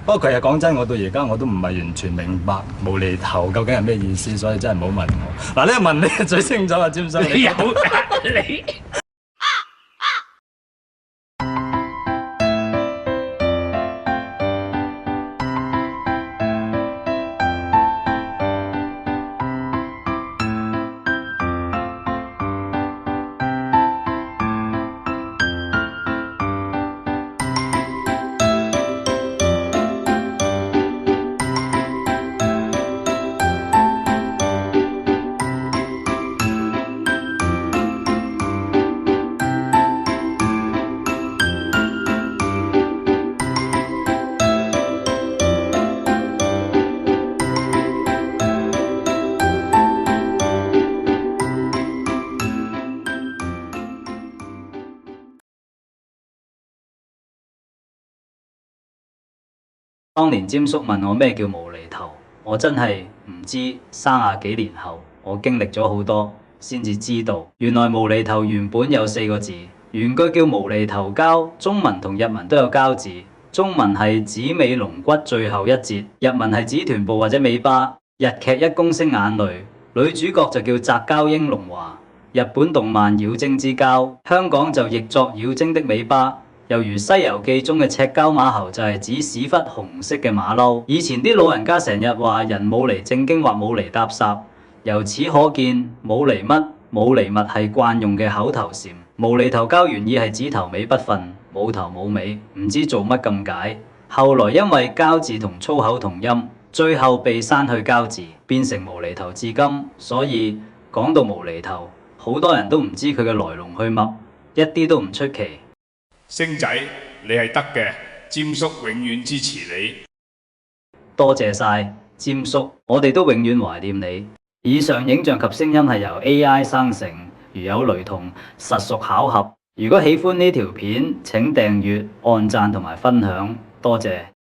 不過其實講真，我到而家我都唔係完全明白無厘頭究竟係咩意思，所以真係唔好問我。嗱，呢個問你係最清楚啊，詹生。你有你。當年詹叔問我咩叫無厘頭，我真係唔知。30幾年後，我經歷咗好多，先至知道原來無厘頭原本有4個字，原句叫無厘頭膠，中文同日文都有膠字。中文係指尾龍骨最後一節，日文係指臀部或者尾巴。日劇一公升眼淚，女主角就叫澤膠英龍華。日本動漫妖精之膠，香港就譯作妖精的尾巴。又如《西遊記》中嘅赤膠馬猴就係指屎忽紅色嘅馬騮。以前啲老人家成日話人冇厘正經或冇厘搭霎，由此可見冇厘乜冇厘物係慣用嘅口頭禪。無厘頭膠原意係指頭尾不分，冇頭冇尾，唔知做乜咁解。後來因為膠字同粗口同音，最後被刪去膠字，變成無厘頭至今。所以講到無厘頭，好多人都唔知佢嘅來龍去脈，一啲都唔出奇。星仔，你係得嘅，詹叔永遠支持你。多謝晒，詹叔，我哋都永遠懷念你。以上影像及聲音係由 AI 生成，如有雷同，實屬巧合。如果喜歡呢條片，請訂閱、按讚同埋分享，多謝。